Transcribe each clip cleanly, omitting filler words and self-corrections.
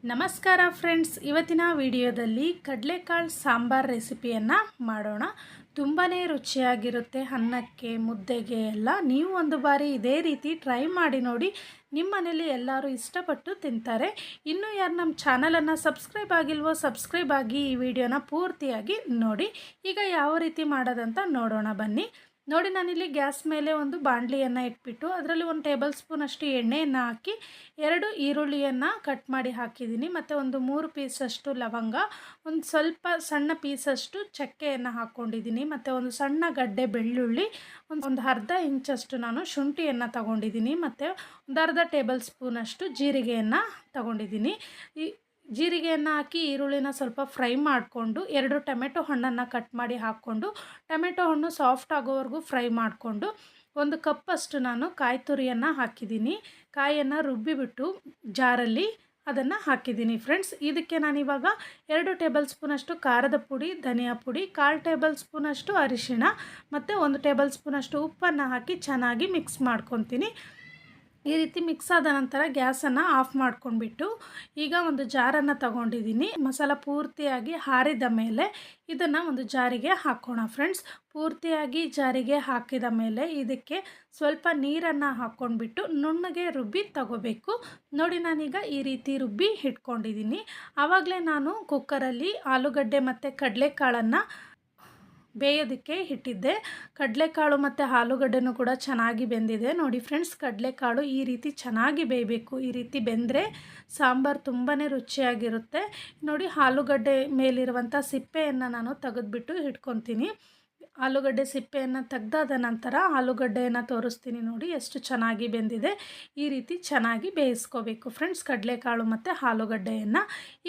ನಮಸ್ಕಾರ ಫ್ರೆಂಡ್ಸ್, ಇವತ್ತಿನ ವಿಡಿಯೋದಲ್ಲಿ ಕಡಲೆಕಾಳು ಸಾಂಬಾರ್ ರೆಸಿಪಿಯನ್ನು ಮಾಡೋಣ. ತುಂಬಾ ರುಚಿಯಾಗಿರುತ್ತೆ. ಅನ್ನಕ್ಕೆ, ಮುದ್ದೆಗೆ ಎಲ್ಲ ನೀವು ಒಂದು ಬಾರಿ ಇದೇ ರೀತಿ ಟ್ರೈ ಮಾಡಿ ನೋಡಿ. ನಿಮ್ಮ ಮನೇಲಿ ಎಲ್ಲರೂ ಇಷ್ಟಪಟ್ಟು ತಿಂತಾರೆ. ಇನ್ನೂ ಯಾರು ನಮ್ಮ ಚಾನಲನ್ನು ಸಬ್ಸ್ಕ್ರೈಬ್ ಆಗಿಲ್ವೋ ಸಬ್ಸ್ಕ್ರೈಬ್ ಆಗಿ ಈ ವಿಡಿಯೋನ ಪೂರ್ತಿಯಾಗಿ ನೋಡಿ. ಈಗ ಯಾವ ರೀತಿ ಮಾಡೋದಂತ ನೋಡೋಣ ಬನ್ನಿ. ನೋಡಿ, ನಾನಿಲ್ಲಿ ಗ್ಯಾಸ್ ಮೇಲೆ ಒಂದು ಬಾಣಲಿಯನ್ನು ಇಟ್ಬಿಟ್ಟು ಅದರಲ್ಲಿ 1 ಟೇಬಲ್ ಸ್ಪೂನ್ ಅಷ್ಟು ಎಣ್ಣೆಯನ್ನು ಹಾಕಿ 2 ಈರುಳ್ಳಿಯನ್ನು ಕಟ್ ಮಾಡಿ ಹಾಕಿದ್ದೀನಿ. ಮತ್ತು ಒಂದು 3 ಪೀಸಷ್ಟು ಲವಂಗ, ಒಂದು ಸ್ವಲ್ಪ ಸಣ್ಣ ಪೀಸಷ್ಟು ಚಕ್ಕೆಯನ್ನು ಹಾಕ್ಕೊಂಡಿದ್ದೀನಿ. ಮತ್ತು ಒಂದು ಸಣ್ಣ ಗಡ್ಡೆ ಬೆಳ್ಳುಳ್ಳಿ, ಒಂದು ಅರ್ಧ ಇಂಚಷ್ಟು ನಾನು ಶುಂಠಿಯನ್ನು ತಗೊಂಡಿದ್ದೀನಿ. ಮತ್ತು ಒಂದು ಅರ್ಧ ಟೇಬಲ್ ಸ್ಪೂನಷ್ಟು ಜೀರಿಗೆಯನ್ನು ತಗೊಂಡಿದ್ದೀನಿ. ಈ ಜೀರಿಗೆಯನ್ನು ಹಾಕಿ ಈರುಳ್ಳಿನ ಸ್ವಲ್ಪ ಫ್ರೈ ಮಾಡಿಕೊಂಡು 2 ಟೊಮೆಟೊ ಹಣ್ಣನ್ನು ಕಟ್ ಮಾಡಿ ಹಾಕ್ಕೊಂಡು ಟೊಮೆಟೊ ಹಣ್ಣು ಸಾಫ್ಟ್ ಆಗೋವರೆಗೂ ಫ್ರೈ ಮಾಡಿಕೊಂಡು 1 ಕಪ್ಪಷ್ಟು ನಾನು ಕಾಯಿ ತುರಿಯನ್ನು ಹಾಕಿದ್ದೀನಿ. ಕಾಯನ್ನು ರುಬ್ಬಿಬಿಟ್ಟು ಜಾರಲ್ಲಿ ಅದನ್ನು ಹಾಕಿದ್ದೀನಿ ಫ್ರೆಂಡ್ಸ್. ಇದಕ್ಕೆ ನಾನಿವಾಗ 2 ಟೇಬಲ್ ಸ್ಪೂನಷ್ಟು ಖಾರದ ಪುಡಿ, ಧನಿಯಾ ಪುಡಿ, 1/4 ಟೇಬಲ್ ಸ್ಪೂನಷ್ಟು ಅರಿಶಿಣ ಮತ್ತು 1 ಟೇಬಲ್ ಸ್ಪೂನಷ್ಟು ಉಪ್ಪನ್ನು ಹಾಕಿ ಚೆನ್ನಾಗಿ ಮಿಕ್ಸ್ ಮಾಡ್ಕೊತೀನಿ. ಈ ರೀತಿ ಮಿಕ್ಸ್ ಆದ ನಂತರ ಗ್ಯಾಸನ್ನು ಆಫ್ ಮಾಡ್ಕೊಂಡ್ಬಿಟ್ಟು ಈಗ ಒಂದು ಜಾರನ್ನು ತಗೊಂಡಿದ್ದೀನಿ. ಮಸಾಲ ಪೂರ್ತಿಯಾಗಿ ಹಾರಿದ ಮೇಲೆ ಇದನ್ನು ಒಂದು ಜಾರಿಗೆ ಹಾಕೋಣ ಫ್ರೆಂಡ್ಸ್. ಪೂರ್ತಿಯಾಗಿ ಜಾರಿಗೆ ಹಾಕಿದ ಮೇಲೆ ಇದಕ್ಕೆ ಸ್ವಲ್ಪ ನೀರನ್ನು ಹಾಕ್ಕೊಂಡ್ಬಿಟ್ಟು ನುಣ್ಣಗೆ ರುಬ್ಬಿ ತಗೋಬೇಕು. ನೋಡಿ, ನಾನೀಗ ಈ ರೀತಿ ರುಬ್ಬಿ ಇಟ್ಕೊಂಡಿದ್ದೀನಿ. ಆವಾಗಲೇ ನಾನು ಕುಕ್ಕರಲ್ಲಿ ಆಲೂಗಡ್ಡೆ ಮತ್ತು ಕಡಲೆಕಾಳನ್ನು ಬೇಯೋದಕ್ಕೆ ಇಟ್ಟಿದ್ದೆ. ಕಡಲೆಕಾಳು ಮತ್ತು ಆಲೂಗಡ್ಡೆನೂ ಕೂಡ ಚೆನ್ನಾಗಿ ಬೆಂದಿದೆ. ನೋಡಿ ಫ್ರೆಂಡ್ಸ್, ಕಡಲೆಕಾಳು ಈ ರೀತಿ ಚೆನ್ನಾಗಿ ಬೇಯಬೇಕು. ಈ ರೀತಿ ಬೆಂದರೆ ಸಾಂಬಾರು ತುಂಬಾ ರುಚಿಯಾಗಿರುತ್ತೆ. ನೋಡಿ, ಆಲೂಗಡ್ಡೆ ಮೇಲಿರುವಂಥ ಸಿಪ್ಪೆಯನ್ನು ನಾನು ತೆಗೆದುಬಿಟ್ಟು ಇಟ್ಕೊತೀನಿ. ಆಲೂಗಡ್ಡೆ ಸಿಪ್ಪೆಯನ್ನು ತೆಗೆದಾದ ನಂತರ ಆಲೂಗಡ್ಡೆಯನ್ನು ತೋರಿಸ್ತೀನಿ. ನೋಡಿ ಎಷ್ಟು ಚೆನ್ನಾಗಿ ಬೆಂದಿದೆ. ಈ ರೀತಿ ಚೆನ್ನಾಗಿ ಬೇಯಿಸ್ಕೋಬೇಕು ಫ್ರೆಂಡ್ಸ್ ಕಡಲೆಕಾಳು ಮತ್ತು ಆಲೂಗಡ್ಡೆಯನ್ನು.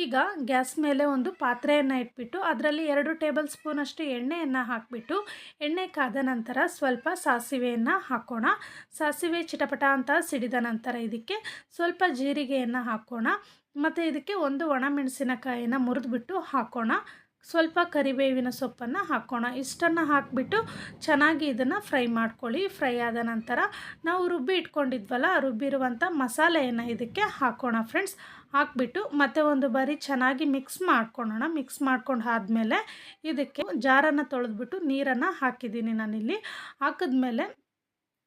ಈಗ ಗ್ಯಾಸ್ ಮೇಲೆ ಒಂದು ಪಾತ್ರೆಯನ್ನು ಇಟ್ಬಿಟ್ಟು ಅದರಲ್ಲಿ 2 ಟೇಬಲ್ ಸ್ಪೂನಷ್ಟು ಎಣ್ಣೆಯನ್ನು ಹಾಕಿಬಿಟ್ಟು ಎಣ್ಣೆ ಕಾದ ನಂತರ ಸ್ವಲ್ಪ ಸಾಸಿವೆಯನ್ನು ಹಾಕೋಣ. ಸಾಸಿವೆ ಚಿಟಪಟ ಅಂತ ಸಿಡಿದ ನಂತರ ಇದಕ್ಕೆ ಸ್ವಲ್ಪ ಜೀರಿಗೆಯನ್ನು ಹಾಕೋಣ. ಮತ್ತು ಇದಕ್ಕೆ 1 ಒಣಮೆಣಸಿನಕಾಯಿಯನ್ನು ಮುರಿದ್ಬಿಟ್ಟು ಹಾಕೋಣ. ಸ್ವಲ್ಪ ಕರಿಬೇವಿನ ಸೊಪ್ಪನ್ನು ಹಾಕೋಣ. ಇಷ್ಟನ್ನು ಹಾಕಿಬಿಟ್ಟು ಚೆನ್ನಾಗಿ ಇದನ್ನು ಫ್ರೈ ಮಾಡ್ಕೊಳ್ಳಿ. ಫ್ರೈ ಆದ ನಂತರ ನಾವು ರುಬ್ಬಿ ಇಟ್ಕೊಂಡಿದ್ವಲ್ಲ, ರುಬ್ಬಿರುವಂಥ ಮಸಾಲೆಯನ್ನು ಇದಕ್ಕೆ ಹಾಕೋಣ ಫ್ರೆಂಡ್ಸ್. ಹಾಕಿಬಿಟ್ಟು ಮತ್ತೆ ಒಂದು ಬಾರಿ ಚೆನ್ನಾಗಿ ಮಿಕ್ಸ್ ಮಾಡ್ಕೊಳ್ಳೋಣ. ಮಿಕ್ಸ್ ಮಾಡ್ಕೊಂಡು ಆದಮೇಲೆ ಇದಕ್ಕೆ ಜಾರನ್ನು ತೊಳೆದ್ಬಿಟ್ಟು ನೀರನ್ನು ಹಾಕಿದ್ದೀನಿ ನಾನಿಲ್ಲಿ. ಹಾಕಿದ್ಮೇಲೆ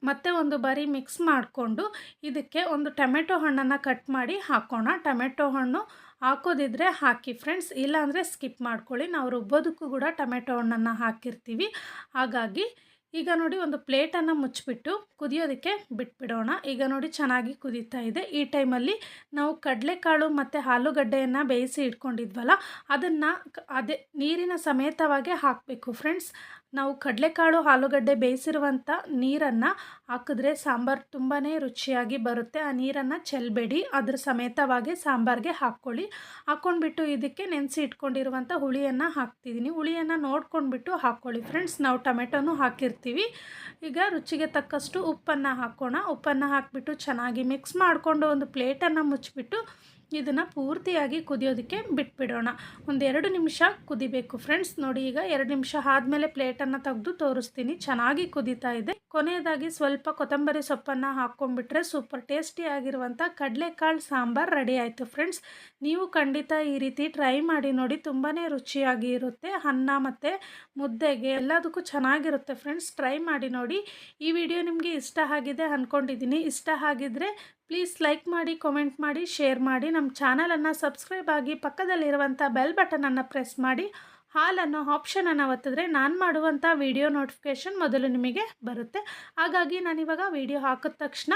ಮತ್ತೆ ಒಂದು ಬಾರಿ ಮಿಕ್ಸ್ ಮಾಡಿಕೊಂಡು ಇದಕ್ಕೆ ಒಂದು ಟೊಮೆಟೊ ಹಣ್ಣನ್ನು ಕಟ್ ಮಾಡಿ ಹಾಕೋಣ. ಟೊಮೆಟೊ ಹಣ್ಣು ಹಾಕೋದಿದ್ರೆ ಹಾಕಿ ಫ್ರೆಂಡ್ಸ್, ಇಲ್ಲಾಂದರೆ ಸ್ಕಿಪ್ ಮಾಡ್ಕೊಳ್ಳಿ. ನಾವು ರುಬ್ಬೋದಕ್ಕೂ ಕೂಡ ಟೊಮೆಟೊ ಹಣ್ಣನ್ನು ಹಾಕಿರ್ತೀವಿ. ಹಾಗಾಗಿ ಈಗ ನೋಡಿ, ಒಂದು ಪ್ಲೇಟನ್ನು ಮುಚ್ಚಿಬಿಟ್ಟು ಕುದಿಯೋದಕ್ಕೆ ಬಿಟ್ಬಿಡೋಣ. ಈಗ ನೋಡಿ ಚೆನ್ನಾಗಿ ಕುದೀತಾ ಇದೆ. ಈ ಟೈಮಲ್ಲಿ ನಾವು ಕಡಲೆಕಾಳು ಮತ್ತು ಆಲೂಗಡ್ಡೆಯನ್ನು ಬೇಯಿಸಿ ಇಟ್ಕೊಂಡಿದ್ವಲ್ಲ, ಅದನ್ನು ಅದೇ ನೀರಿನ ಸಮೇತವಾಗಿ ಹಾಕಬೇಕು ಫ್ರೆಂಡ್ಸ್. ನಾವು ಕಡಲೆಕಾಳು ಆಲೂಗಡ್ಡೆ ಬೇಯಿಸಿರುವಂಥ ನೀರನ್ನು ಹಾಕಿದ್ರೆ ಸಾಂಬಾರು ತುಂಬಾ ರುಚಿಯಾಗಿ ಬರುತ್ತೆ. ಆ ನೀರನ್ನು ಚೆಲ್ಲಬೇಡಿ, ಅದ್ರ ಸಮೇತವಾಗಿ ಸಾಂಬಾರಿಗೆ ಹಾಕ್ಕೊಳ್ಳಿ. ಹಾಕ್ಕೊಂಡ್ಬಿಟ್ಟು ಇದಕ್ಕೆ ನೆನೆಸಿ ಇಟ್ಕೊಂಡಿರುವಂಥ ಹುಳಿಯನ್ನು ಹಾಕ್ತಿದ್ದೀನಿ. ಹುಳಿಯನ್ನು ನೋಡ್ಕೊಂಡ್ಬಿಟ್ಟು ಹಾಕ್ಕೊಳ್ಳಿ ಫ್ರೆಂಡ್ಸ್. ನಾವು ಟೊಮೆಟೊನೂ ಹಾಕಿರ್ತೀವಿ. ಈಗ ರುಚಿಗೆ ತಕ್ಕಷ್ಟು ಉಪ್ಪನ್ನು ಹಾಕೋಣ. ಉಪ್ಪನ್ನು ಹಾಕಿಬಿಟ್ಟು ಚೆನ್ನಾಗಿ ಮಿಕ್ಸ್ ಮಾಡಿಕೊಂಡು ಒಂದು ಪ್ಲೇಟನ್ನು ಮುಚ್ಚಿಬಿಟ್ಟು ಇದನ್ನು ಪೂರ್ತಿಯಾಗಿ ಕುದಿಯೋದಕ್ಕೆ ಬಿಟ್ಬಿಡೋಣ. ಒಂದು 2 ನಿಮಿಷ ಕುದಿಬೇಕು ಫ್ರೆಂಡ್ಸ್. ನೋಡಿ, ಈಗ 2 ನಿಮಿಷ ಆದಮೇಲೆ ಪ್ಲೇಟನ್ನು ತೆಗೆದು ತೋರಿಸ್ತೀನಿ. ಚೆನ್ನಾಗಿ ಕುದೀತಾ ಇದೆ. ಕೊನೆಯದಾಗಿ ಸ್ವಲ್ಪ ಕೊತ್ತಂಬರಿ ಸೊಪ್ಪನ್ನು ಹಾಕ್ಕೊಂಡ್ಬಿಟ್ರೆ ಸೂಪರ್ ಟೇಸ್ಟಿಯಾಗಿರುವಂಥ ಕಡಲೆಕಾಳು ಸಾಂಬಾರು ರೆಡಿ ಆಯಿತು ಫ್ರೆಂಡ್ಸ್. ನೀವು ಖಂಡಿತ ಈ ರೀತಿ ಟ್ರೈ ಮಾಡಿ ನೋಡಿ. ತುಂಬಾ ರುಚಿಯಾಗಿ ಇರುತ್ತೆ. ಅನ್ನ ಮತ್ತು ಮುದ್ದೆಗೆ ಎಲ್ಲದಕ್ಕೂ ಚೆನ್ನಾಗಿರುತ್ತೆ ಫ್ರೆಂಡ್ಸ್. ಟ್ರೈ ಮಾಡಿ ನೋಡಿ. ಈ ವಿಡಿಯೋ ನಿಮಗೆ ಇಷ್ಟ ಆಗಿದೆ ಅಂದ್ಕೊಂಡಿದ್ದೀನಿ. ಇಷ್ಟ ಆಗಿದ್ದರೆ ಪ್ಲೀಸ್ ಲೈಕ್ ಮಾಡಿ, ಕಾಮೆಂಟ್ ಮಾಡಿ, ಶೇರ್ ಮಾಡಿ. ನಮ್ಮ ಚಾನಲನ್ನು ಸಬ್ಸ್ಕ್ರೈಬ್ ಆಗಿ ಪಕ್ಕದಲ್ಲಿರುವಂಥ ಬೆಲ್ ಬಟನನ್ನು ಪ್ರೆಸ್ ಮಾಡಿ ಹಾಲ್ ಅನ್ನೋ ಆಪ್ಷನನ್ನು ಒತ್ತಿದ್ರೆ ನಾನು ಮಾಡುವಂಥ ವಿಡಿಯೋ ನೋಟಿಫಿಕೇಷನ್ ಮೊದಲು ನಿಮಗೆ ಬರುತ್ತೆ. ಹಾಗಾಗಿ ನಾನಿವಾಗ ವಿಡಿಯೋ ಹಾಕಿದ ತಕ್ಷಣ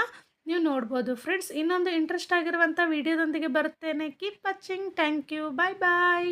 ನೀವು ನೋಡ್ಬೋದು ಫ್ರೆಂಡ್ಸ್. ಇನ್ನೊಂದು ಇಂಟ್ರೆಸ್ಟ್ ಆಗಿರುವಂಥ ವಿಡಿಯೋದೊಂದಿಗೆ ಬರುತ್ತೇನೆ. Keep watching. Thank you. Bye bye.